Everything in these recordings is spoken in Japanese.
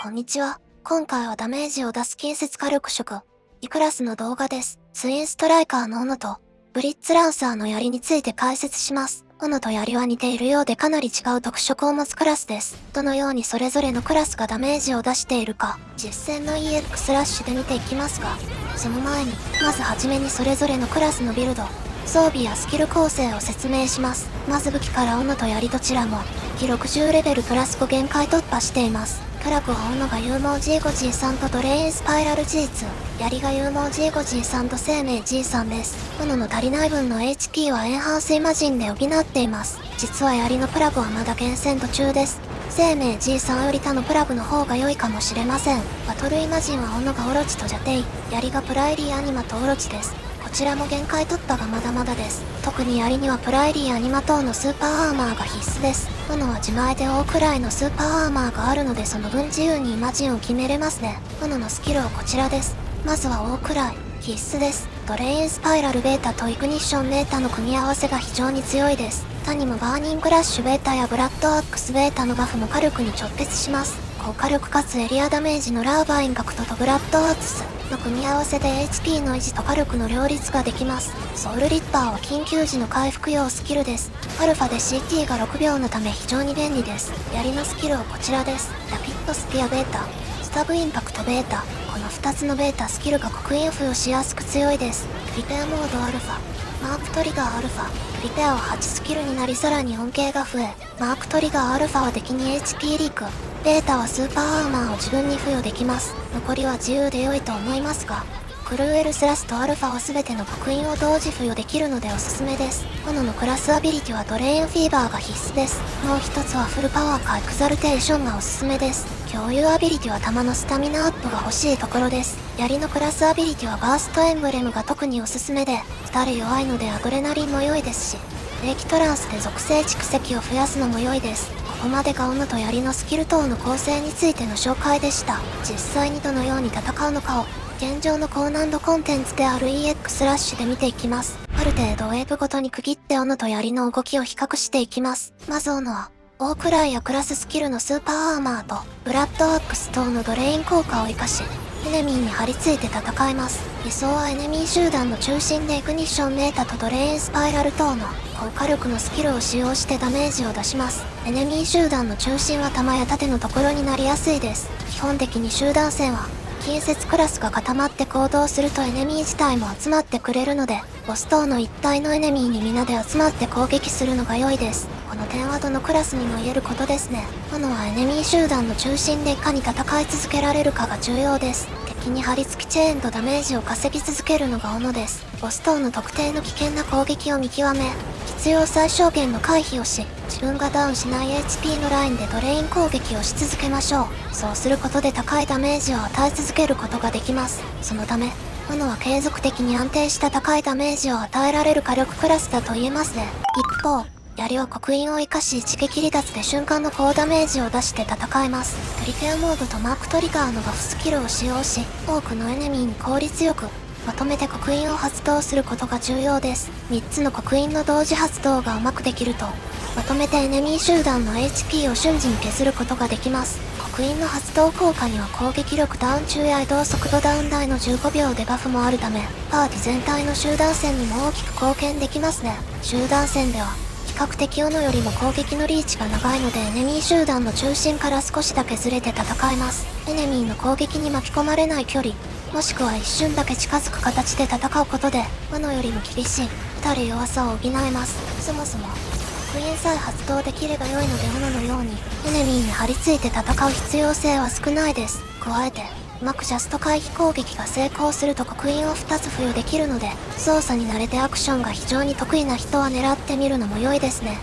こんにちは。今回はダメージを出す近接火力色Eクラスの動画です。ツインストライカーの斧とブリッツランサーの槍について解説します。斧と槍は似ているようでかなり違う特色を持つクラスです。どのようにそれぞれのクラスがダメージを出しているか、実戦の EX ラッシュで見ていきますが、その前に、まずはじめにそれぞれのクラスのビルド、装備やスキル構成を説明します。まず武器から斧と槍どちらも、武器60レベルプラス5限界突破しています。キャラクは斧が勇猛 G5G3 とドレインスパイラル G2、槍が勇猛 G5G3 と生命 G3 です。斧の足りない分の HP はエンハンスイマジンで補っています。実は槍のプラグはまだ厳選途中です。生命 G3 より他のプラグの方が良いかもしれません。バトルイマジンは斧がオロチとジャテイ、槍がプライリーアニマとオロチです。こちらも限界突破がまだまだです。特に槍にはプライリーアニマ等のスーパーアーマーが必須です。斧は自前で大くらいのスーパーアーマーがあるのでその分自由にイマジンを決めれますね。斧のスキルはこちらです。まずは大くらい、必須です。ドレインスパイラルベータとイグニッションベータの組み合わせが非常に強いです。他にもバーニングラッシュベータやブラッドアックスベータのバフも火力に直結します。高火力かつエリアダメージのラーバインガクトとブラッドアーツスの組み合わせで HP の維持と火力の両立ができます。ソウルリッパーは緊急時の回復用スキルです。アルファで CT が6秒のため非常に便利です。槍のスキルはこちらです。ラピッドスピアベータ、スタブインパクトベータ、この2つのベータスキルが刻印付与しやすく強いです。プリペアモードアルファ、マークトリガーアルファ、プリペアは8スキルになりさらに恩恵が増え、マークトリガーアルファは敵に HP リーク、ベータはスーパーアーマーを自分に付与できます。残りは自由で良いと思いますが、クルーエルスラスとアルファは全ての刻印を同時付与できるのでおすすめです。斧のクラスアビリティはドレーンフィーバーが必須です。もう一つはフルパワーかエクザルテーションがおすすめです。共有アビリティは弾のスタミナアップが欲しいところです。槍のクラスアビリティはバーストエンブレムが特におすすめで、2人弱いのでアドレナリンも良いですし、霊気トランスで属性蓄積を増やすのも良いです。ここまでが斧と槍のスキル等の構成についての紹介でした。実際にどのように戦うのかを、現状の高難度コンテンツである EX ラッシュで見ていきます。ある程度ウェーブごとに区切って斧と槍の動きを比較していきます。まず斧は、大くらいやクラススキルのスーパーアーマーと、ブラッドアックス等のドレイン効果を活かし、エネミーに張り付いて戦います。理想はエネミー集団の中心でイグニッションメータとドレインスパイラル等の高火力のスキルを使用してダメージを出します。エネミー集団の中心は弾や盾のところになりやすいです。基本的に集団戦は近接クラスが固まって行動するとエネミー自体も集まってくれるので、ボス等の一体のエネミーに皆で集まって攻撃するのが良いです。この点はどのクラスにも言えることですね。斧はエネミー集団の中心でいかに戦い続けられるかが重要です。敵に張り付きチェーンとダメージを稼ぎ続けるのが斧です。ボス等の特定の危険な攻撃を見極め、必要最小限の回避をし、自分がダウンしない HP のラインでドレイン攻撃をし続けましょう。そうすることで高いダメージを与え続けることができます。そのため、斧は継続的に安定した高いダメージを与えられる火力クラスだと言えますね。一方、槍は刻印を活かし一撃離脱で瞬間の高ダメージを出して戦います。プリペアモードとマークトリガーのバフスキルを使用し、多くのエネミーに効率よく、まとめて刻印を発動することが重要です。3つの刻印の同時発動がうまくできると、まとめてエネミー集団の HP を瞬時に削ることができます。刻印の発動効果には攻撃力ダウン中や移動速度ダウン台の15秒でバフもあるため、パーティ全体の集団戦にも大きく貢献できますね。集団戦では、比較的斧よりも攻撃のリーチが長いのでエネミー集団の中心から少しだけずれて戦えます。エネミーの攻撃に巻き込まれない距離、もしくは一瞬だけ近づく形で戦うことで、斧よりも厳しい、2人弱さを補えます。そもそも、刻印さえ発動できれば良いので斧のように、エネミーに張り付いて戦う必要性は少ないです。加えて、うまくジャスト回避攻撃が成功すると刻印を2つ付与できるので、操作に慣れてアクションが非常に得意な人は狙ってみるのも良いですね。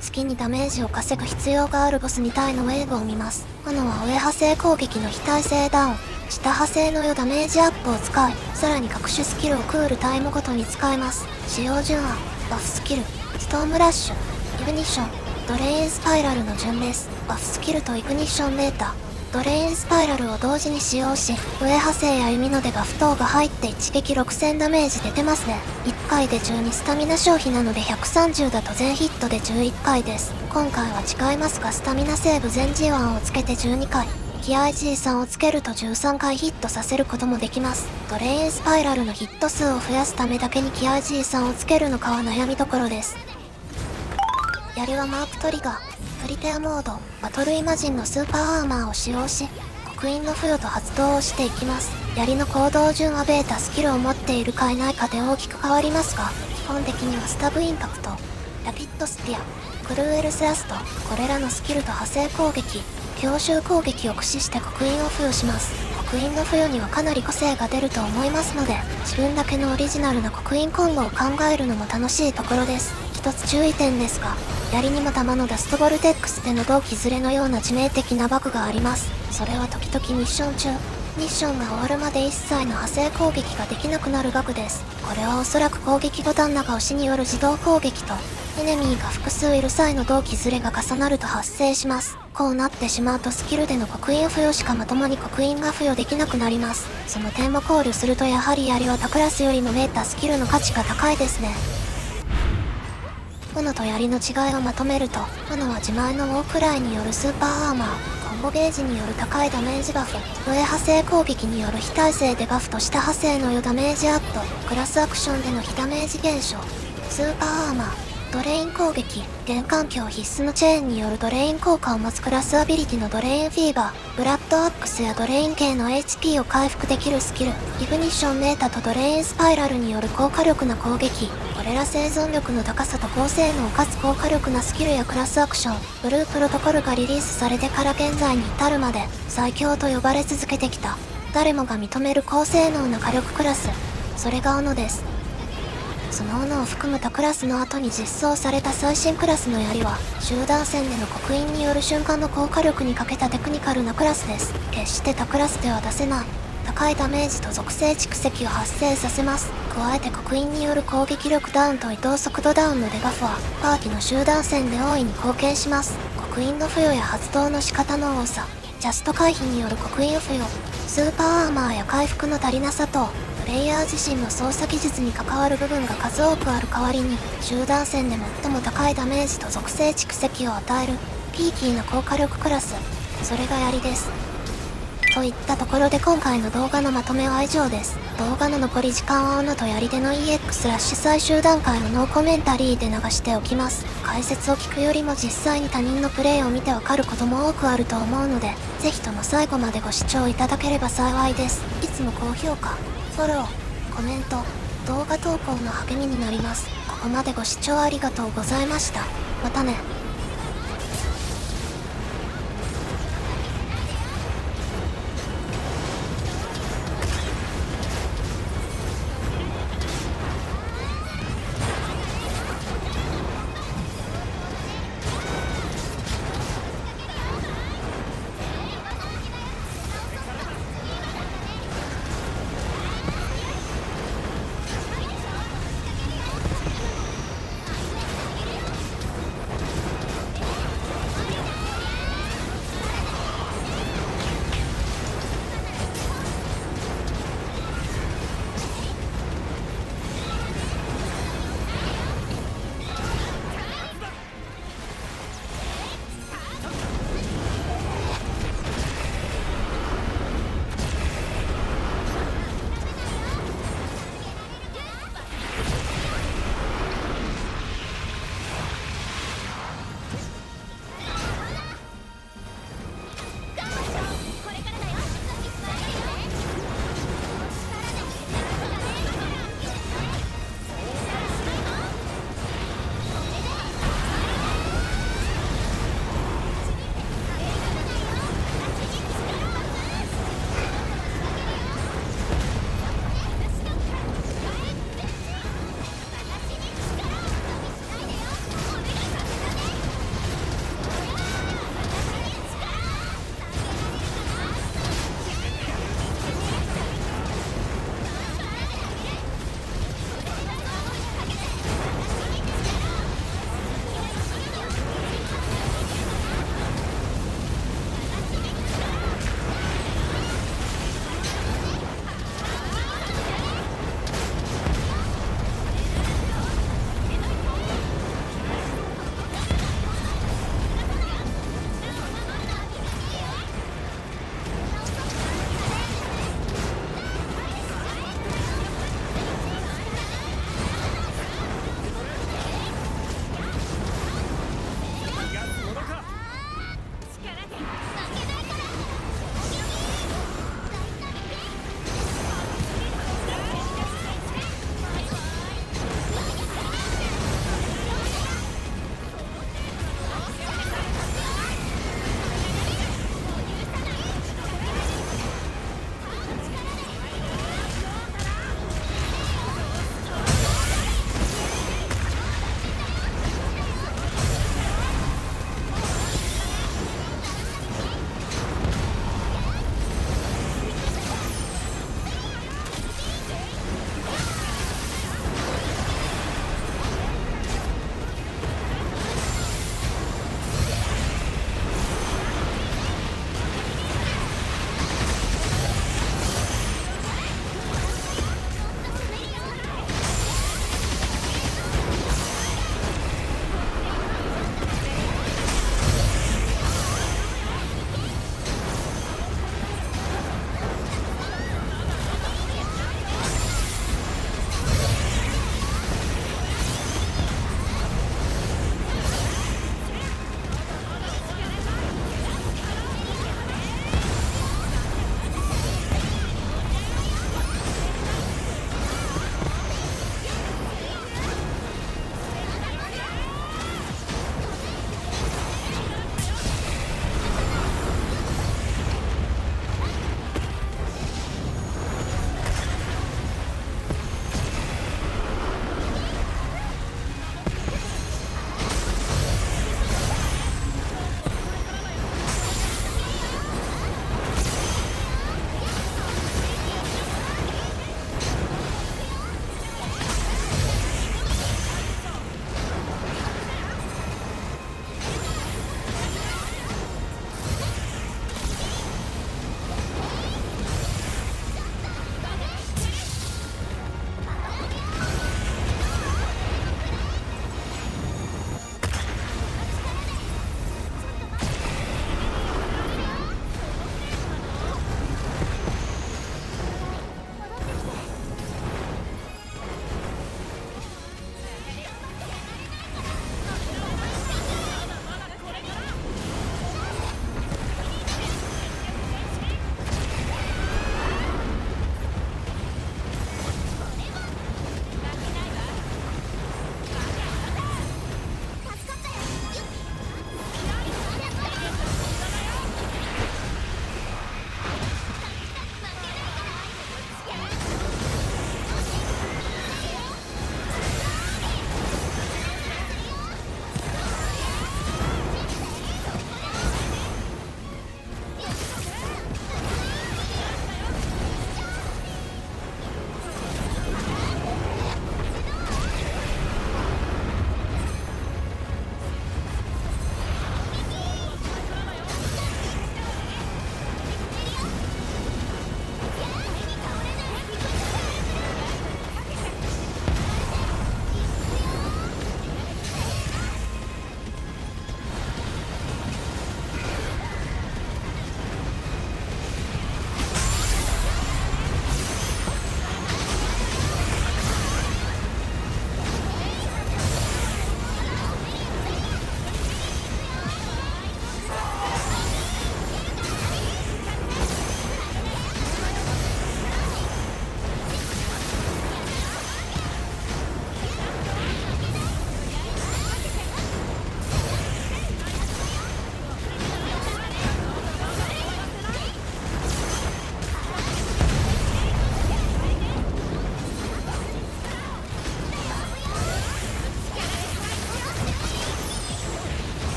月にダメージを稼ぐ必要があるボス2体のウェーブを見ます。斧は上派生攻撃の非耐性ダウン、下派生のダメージアップを使い、さらに各種スキルをクールタイムごとに使えます。使用順は、バフスキル、ストームラッシュ、イグニッション、ドレインスパイラルの順です。バフスキルとイグニッションメータ、ドレインスパイラルを同時に使用し、上派生や弓のでバフ等が入って一撃6000ダメージ出てますね。1回で12スタミナ消費なので130だと全ヒットで11回です。今回は違いますがスタミナセーブ全 G1 をつけて12回。気 IG3 をつけると13回ヒットさせることもできます。ドレインスパイラルのヒット数を増やすためだけに気 IG3 をつけるのかは悩みどころです。槍はマークトリガー、プリテアモード、バトルイマジンのスーパーアーマーを使用し、刻印の付与と発動をしていきます。槍の行動順はベータスキルを持っているかいないかで大きく変わりますが、基本的にはスタブインパクト、ラピッドスピア、クルーエルスラスト、これらのスキルと派生攻撃、強襲攻撃を駆使して刻印を付与します。刻印の付与にはかなり個性が出ると思いますので、自分だけのオリジナルな刻印コンボを考えるのも楽しいところです。一つ注意点ですが、槍にも弾のダストボルテックスでの同期ずれのような致命的なバグがあります。それは時々ミッション中、ミッションが終わるまで一切の派生攻撃ができなくなるバグです。これはおそらく攻撃ボタン長押しによる自動攻撃と、エネミーが複数いる際の同期ずれが重なると発生します。こうなってしまうとスキルでの刻印付与しかまともに刻印が付与できなくなります。その点も考慮するとやはり槍は他クラスよりもメータスキルの価値が高いですね。斧と槍の違いをまとめると、斧は自前のウォークライによるスーパーアーマー、コンボゲージによる高いダメージバフ、上派生攻撃による非耐性でバフと下派生の余ダメージアット、クラスアクションでの非ダメージ減少、スーパーアーマー、ドレイン攻撃、現環境必須のチェーンによるドレイン効果を持つクラスアビリティのドレインフィーバー、ブラッドアックスやドレイン系の HP を回復できるスキル、イグニッションメータとドレインスパイラルによる高火力な攻撃、これら生存力の高さと高性能かつ高火力なスキルやクラスアクション、ブループロトコルがリリースされてから現在に至るまで、最強と呼ばれ続けてきた、誰もが認める高性能な火力クラス、それが斧です。その斧を含む他クラスの後に実装された最新クラスの槍は、集団戦での刻印による瞬間の高火力に欠けたテクニカルなクラスです。決して他クラスでは出せない、高いダメージと属性蓄積を発生させます。加えて刻印による攻撃力ダウンと移動速度ダウンのデバフは、パーティの集団戦で大いに貢献します。刻印の付与や発動の仕方の多さ、ジャスト回避による刻印付与、スーパーアーマーや回復の足りなさ等、プレイヤー自身の操作技術に関わる部分が数多くある代わりに、集団戦で最も高いダメージと属性蓄積を与える、ピーキーな高火力クラス、それが槍です。といったところで今回の動画のまとめは以上です。動画の残り時間は斧と槍での EX 最終段階をノーコメンタリーで流しておきます。解説を聞くよりも実際に他人のプレイを見てわかることも多くあると思うので、ぜひとも最後までご視聴いただければ幸いです。いつも高評価、フォロー、コメント、動画投稿の励みになります。ここまでご視聴ありがとうございました。またね。